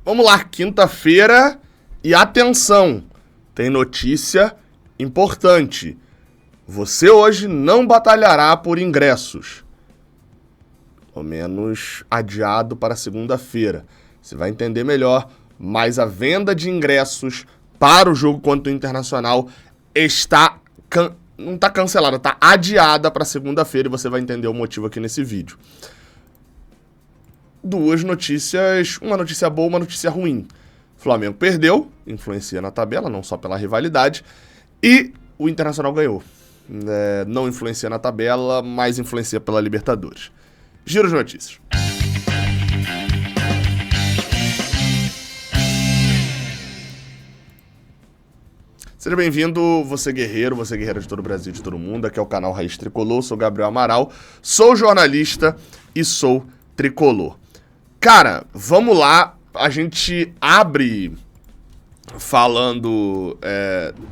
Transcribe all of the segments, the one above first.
Vamos lá, quinta-feira e atenção, tem notícia importante. Você hoje não batalhará por ingressos. Pelo menos adiado para segunda-feira. Você vai entender melhor, mas a venda de ingressos para o jogo contra o Internacional não está cancelada, está adiada para segunda-feira e você vai entender o motivo aqui nesse vídeo. Duas notícias, uma notícia boa, uma notícia ruim. O Flamengo perdeu, influencia na tabela, não só pela rivalidade, e o Internacional ganhou. Não influencia na tabela, mas influencia pela Libertadores. Giro de notícias. Seja bem-vindo, você guerreiro, você guerreira de todo o Brasil, de todo o mundo. Aqui é o canal Raiz Tricolor, sou Gabriel Amaral, sou jornalista e sou tricolor. Cara, vamos lá, a gente abre falando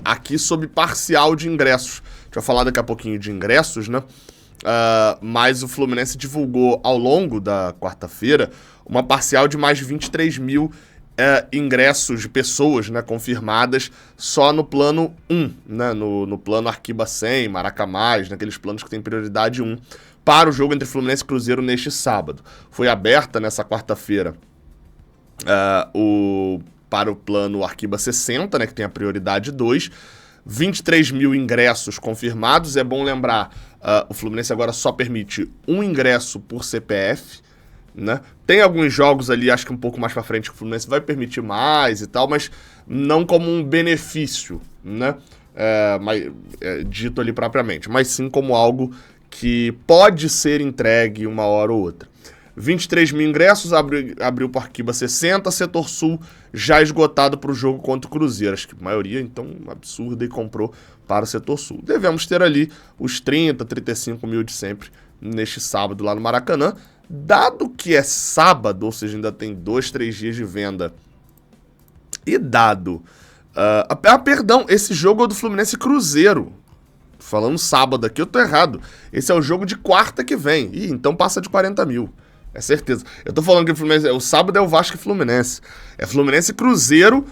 aqui sobre parcial de ingressos. A gente vai falar daqui a pouquinho de ingressos, né? Mas o Fluminense divulgou ao longo da quarta-feira uma parcial de mais de 23 mil ingressos de pessoas, né, confirmadas só no plano 1, né, no plano Arquiba 100, Maraca Mais, naqueles planos que tem prioridade 1, para o jogo entre Fluminense e Cruzeiro neste sábado. Foi aberta nessa quarta-feira para o plano Arquiba 60, né, que tem a prioridade 2, 23 mil ingressos confirmados. É bom lembrar, o Fluminense agora só permite um ingresso por CPF, né? Tem alguns jogos ali, acho que um pouco mais pra frente, que o Fluminense vai permitir mais e tal, mas não como um benefício, né? Dito ali propriamente, mas sim como algo que pode ser entregue uma hora ou outra. 23 mil ingressos, abriu para Arquiba 60, Setor Sul já esgotado para o jogo contra o Cruzeiro. Acho que a maioria, então, absurda e comprou para o Setor Sul. Devemos ter ali os 30, 35 mil de sempre neste sábado lá no Maracanã. Dado que é sábado, ou seja, ainda tem 2, 3 dias de venda, e dado... perdão, esse jogo é do Fluminense e Cruzeiro. Falando sábado aqui, eu tô errado. Esse é o jogo de quarta que vem. Ih, então passa de 40 mil. É certeza. Eu tô falando que o sábado é o Vasco e Fluminense. É Fluminense e Cruzeiro.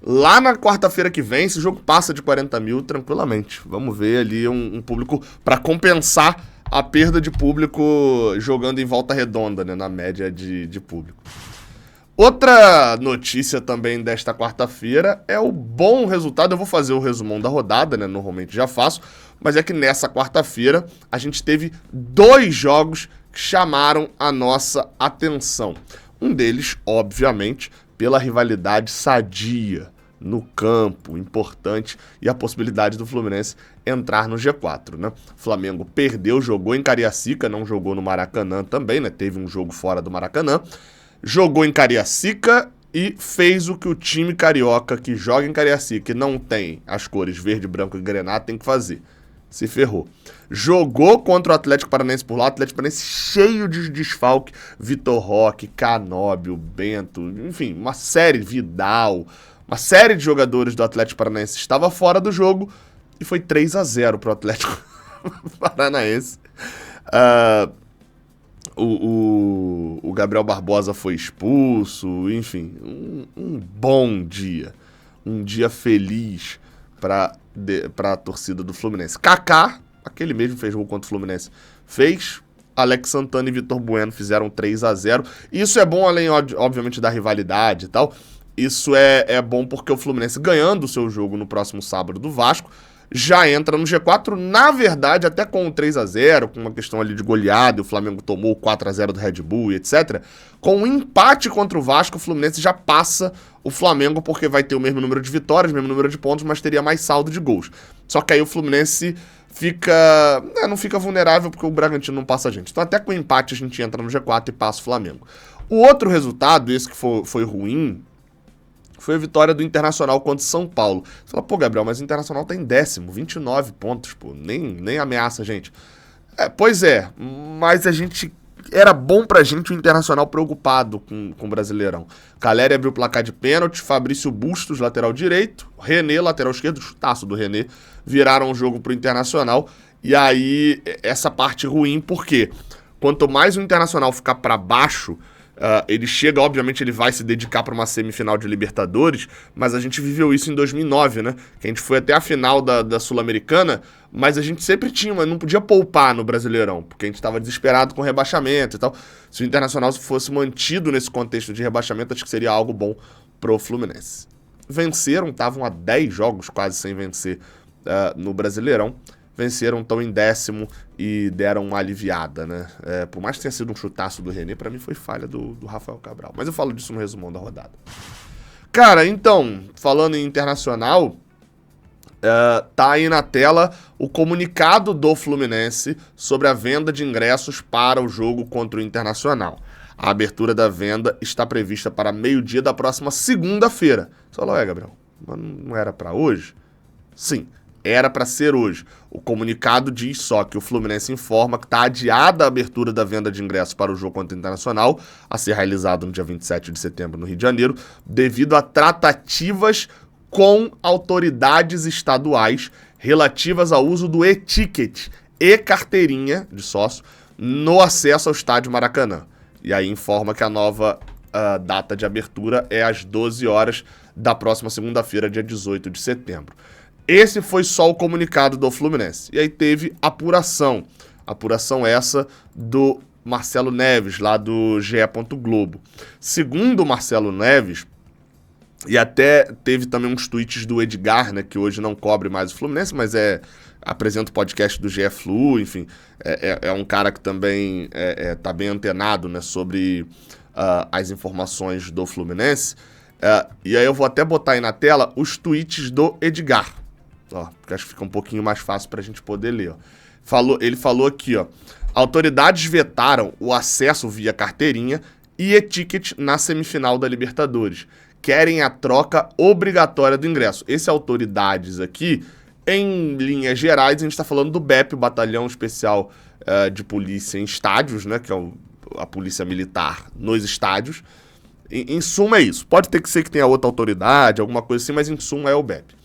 Lá na quarta-feira que vem, esse jogo passa de 40 mil tranquilamente. Vamos ver ali um público para compensar a perda de público jogando em volta redonda, né, na média de público. Outra notícia também desta quarta-feira é o bom resultado. Eu vou fazer o resumão da rodada, né? Normalmente já faço, mas é que nessa quarta-feira a gente teve 2 jogos que chamaram a nossa atenção. Um deles, obviamente, pela rivalidade sadia no campo, importante, e a possibilidade do Fluminense entrar no G4, né? O Flamengo perdeu, jogou em Cariacica, não jogou no Maracanã também, né? Teve um jogo fora do Maracanã. Jogou em Cariacica e fez o que o time carioca que joga em Cariacica e não tem as cores verde, branco e grená tem que fazer. Se ferrou. Jogou contra o Atlético Paranaense por lá, o Atlético Paranaense cheio de desfalque. Vitor Roque, Canóbio, Bento, enfim, uma série, Vidal, uma série de jogadores do Atlético Paranaense estava fora do jogo e foi 3-0 pro Atlético Paranaense. O Gabriel Barbosa foi expulso, enfim, um bom dia. Um dia feliz para a torcida do Fluminense. Kaká, aquele mesmo fez gol contra o Fluminense, fez. Alex Santana e Vitor Bueno fizeram 3-0. Isso é bom, além, obviamente, da rivalidade e tal. Isso é bom porque o Fluminense, ganhando o seu jogo no próximo sábado do Vasco, já entra no G4, na verdade, até com o 3-0, com uma questão ali de goleada, e o Flamengo tomou o 4-0 do Red Bull e etc. Com um empate contra o Vasco, o Fluminense já passa o Flamengo, porque vai ter o mesmo número de vitórias, o mesmo número de pontos, mas teria mais saldo de gols. Só que aí o Fluminense não fica vulnerável, porque o Bragantino não passa a gente. Então até com o empate a gente entra no G4 e passa o Flamengo. O outro resultado, esse que foi ruim, foi a vitória do Internacional contra o São Paulo. Você fala, pô, Gabriel, mas o Internacional tá em 10º, 29 pontos, pô, nem ameaça a gente. Pois é, mas era bom pra gente o Internacional preocupado com o Brasileirão. Caleri abriu o placar de pênalti, Fabrício Bustos, lateral direito, René, lateral esquerdo, chutaço do René, viraram o jogo pro Internacional. E aí, essa parte ruim, por quê? Quanto mais o Internacional ficar pra baixo, Ele chega, obviamente, ele vai se dedicar para uma semifinal de Libertadores, mas a gente viveu isso em 2009, né? Que a gente foi até a final da Sul-Americana, mas a gente sempre mas não podia poupar no Brasileirão, porque a gente estava desesperado com rebaixamento e tal. Se o Internacional fosse mantido nesse contexto de rebaixamento, acho que seria algo bom pro Fluminense. Venceram, estavam há 10 jogos quase sem vencer no Brasileirão. Venceram, estão em 10º e deram uma aliviada, né? Por mais que tenha sido um chutaço do René, pra mim foi falha do Rafael Cabral. Mas eu falo disso no resumão da rodada. Cara, então, falando em Internacional, tá aí na tela o comunicado do Fluminense sobre a venda de ingressos para o jogo contra o Internacional. A abertura da venda está prevista para meio-dia da próxima segunda-feira. Você falou, Gabriel, mas não era pra hoje? Sim. Era para ser hoje. O comunicado diz só que o Fluminense informa que está adiada a abertura da venda de ingressos para o jogo contra o Internacional, a ser realizado no dia 27 de setembro no Rio de Janeiro, devido a tratativas com autoridades estaduais relativas ao uso do e-ticket e carteirinha de sócio no acesso ao estádio Maracanã. E aí informa que a nova data de abertura é às 12 horas da próxima segunda-feira, dia 18 de setembro. Esse foi só o comunicado do Fluminense. E aí teve apuração. Apuração essa do Marcelo Neves, lá do GE. Globo. Segundo o Marcelo Neves, e até teve também uns tweets do Edgar, né, que hoje não cobre mais o Fluminense, mas apresenta o podcast do GE Flu, enfim, é um cara que também tá bem antenado, né, sobre as informações do Fluminense. E aí eu vou até botar aí na tela os tweets do Edgar. Porque acho que fica um pouquinho mais fácil pra gente poder ler. Ele falou aqui, autoridades vetaram o acesso via carteirinha e e-ticket na semifinal da Libertadores. Querem a troca obrigatória do ingresso. Esse autoridades aqui, em linhas gerais, a gente está falando do BEP, o Batalhão Especial de Polícia em Estádios, né, que é a polícia militar nos estádios. Em suma é isso. Pode ter que ser que tenha outra autoridade, alguma coisa assim, mas em suma é o BEP.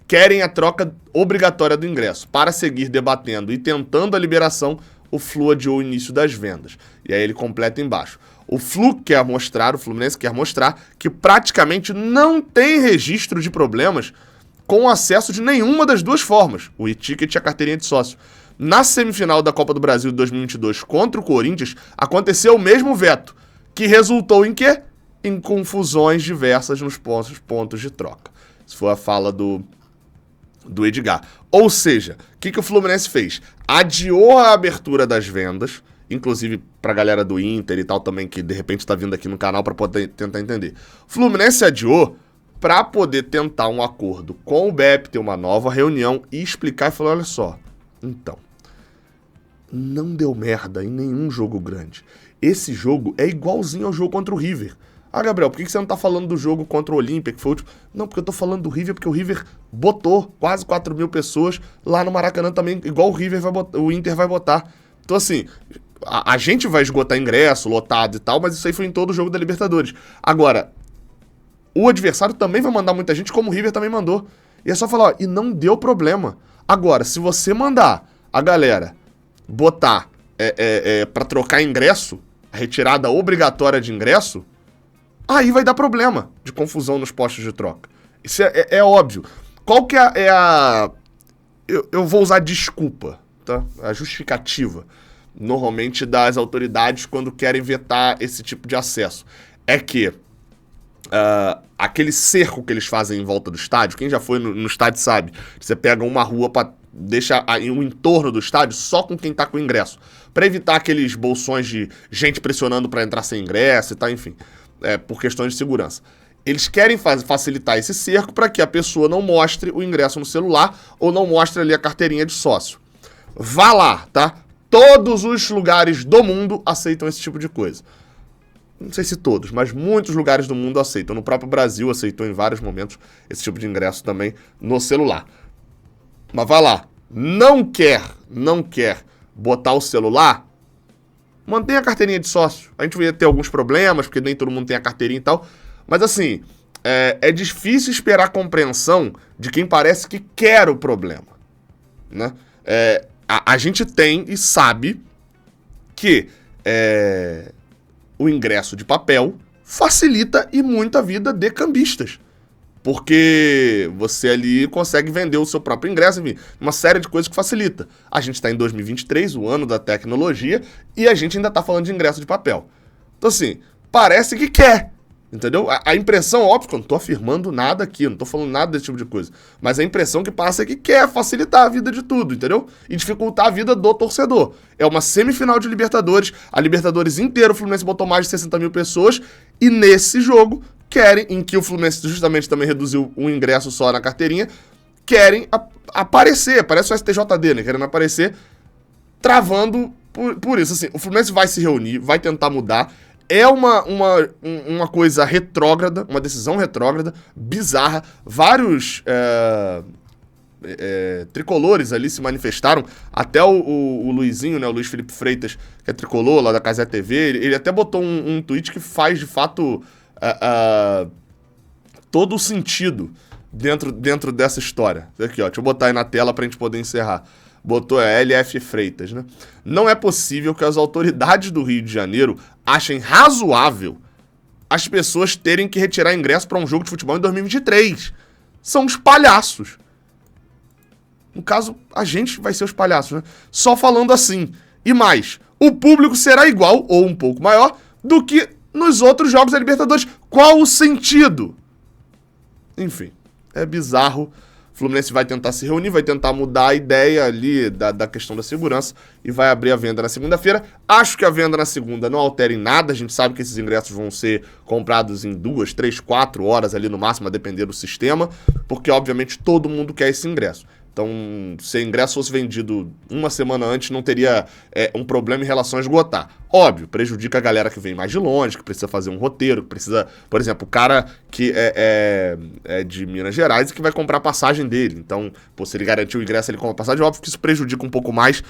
Querem a troca obrigatória do ingresso para seguir debatendo e tentando a liberação, o Flu adiou o início das vendas. E aí ele completa embaixo. O Fluminense quer mostrar que praticamente não tem registro de problemas com o acesso de nenhuma das duas formas, o e-ticket e a carteirinha de sócio. Na semifinal da Copa do Brasil de 2022 contra o Corinthians, aconteceu o mesmo veto, que resultou em quê? Em confusões diversas nos pontos de troca. Isso foi a fala do Edgar. Ou seja, o que o Fluminense fez? Adiou a abertura das vendas, inclusive pra galera do Inter e tal também, que de repente tá vindo aqui no canal pra poder tentar entender. O Fluminense adiou pra poder tentar um acordo com o BEP, ter uma nova reunião e explicar e falar, olha só, então, não deu merda em nenhum jogo grande. Esse jogo é igualzinho ao jogo contra o River. Gabriel, por que você não tá falando do jogo contra o Olímpia, que foi o último? Não, porque eu tô falando do River, porque o River botou quase 4 mil pessoas lá no Maracanã também, igual o Inter vai botar. Então, assim, a gente vai esgotar ingresso, lotado e tal, mas isso aí foi em todo o jogo da Libertadores. Agora, o adversário também vai mandar muita gente, como o River também mandou. E é só falar, e não deu problema. Agora, se você mandar a galera botar pra trocar ingresso, a retirada obrigatória de ingresso, aí vai dar problema de confusão nos postos de troca. Isso é óbvio. Qual que é a... Eu vou usar desculpa, tá? A justificativa, normalmente, das autoridades quando querem vetar esse tipo de acesso. É que aquele cerco que eles fazem em volta do estádio, quem já foi no estádio sabe, você pega uma rua pra deixar o entorno do estádio só com quem tá com ingresso, pra evitar aqueles bolsões de gente pressionando pra entrar sem ingresso e tal, enfim. Por questões de segurança. Eles querem facilitar esse cerco para que a pessoa não mostre o ingresso no celular ou não mostre ali a carteirinha de sócio. Vá lá, tá? Todos os lugares do mundo aceitam esse tipo de coisa. Não sei se todos, mas muitos lugares do mundo aceitam. No próprio Brasil aceitou em vários momentos esse tipo de ingresso também no celular. Mas vá lá. Não quer botar o celular? Mantenha a carteirinha de sócio. A gente vai ter alguns problemas, porque nem todo mundo tem a carteirinha e tal. Mas assim, é difícil esperar compreensão de quem parece que quer o problema, né? A gente tem e sabe que o ingresso de papel facilita e muito a vida de cambistas. Porque você ali consegue vender o seu próprio ingresso, enfim, uma série de coisas que facilita. A gente está em 2023, o ano da tecnologia, e a gente ainda está falando de ingresso de papel. Então, assim, parece que quer, entendeu? A impressão, óbvio que eu não estou afirmando nada aqui, eu não estou falando nada desse tipo de coisa, mas a impressão que passa é que quer facilitar a vida de tudo, entendeu? E dificultar a vida do torcedor. É uma semifinal de Libertadores, a Libertadores inteira, o Fluminense botou mais de 60 mil pessoas, e nesse jogo em que o Fluminense justamente também reduziu um ingresso só na carteirinha, querem aparecer, parece o STJD, né? Querendo aparecer, travando por isso. Assim, o Fluminense vai se reunir, vai tentar mudar. É uma coisa retrógrada, uma decisão retrógrada, bizarra. Vários tricolores ali se manifestaram. Até o Luizinho, né, o Luiz Felipe Freitas, que é tricolor lá da Cazé TV, ele até botou um tweet que faz de fato todo o sentido dentro dessa história. Aqui, ó, deixa eu botar aí na tela pra gente poder encerrar. Botou LF Freitas, né? Não é possível que as autoridades do Rio de Janeiro achem razoável as pessoas terem que retirar ingresso para um jogo de futebol em 2023. São os palhaços. No caso, a gente vai ser os palhaços, né? Só falando assim. E mais, o público será igual, ou um pouco maior, do que nos outros jogos da Libertadores. Qual o sentido? Enfim, é bizarro. O Fluminense vai tentar se reunir, vai tentar mudar a ideia ali da questão da segurança e vai abrir a venda na segunda-feira. Acho que a venda na segunda não altera em nada. A gente sabe que esses ingressos vão ser comprados em 2, 3, 4 horas ali no máximo, a depender do sistema, porque obviamente todo mundo quer esse ingresso. Então, se o ingresso fosse vendido uma semana antes, não teria um problema em relação a esgotar. Óbvio, prejudica a galera que vem mais de longe, que precisa fazer um roteiro, que precisa... Por exemplo, o cara que é de Minas Gerais e que vai comprar a passagem dele. Então, se ele garantir o ingresso, ele compra a passagem. Óbvio que isso prejudica um pouco mais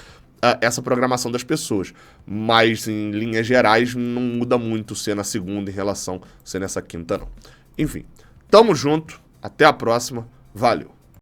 essa programação das pessoas. Mas, em linhas gerais, não muda muito ser na segunda em relação a ser nessa quinta, não. Enfim, tamo junto. Até a próxima. Valeu.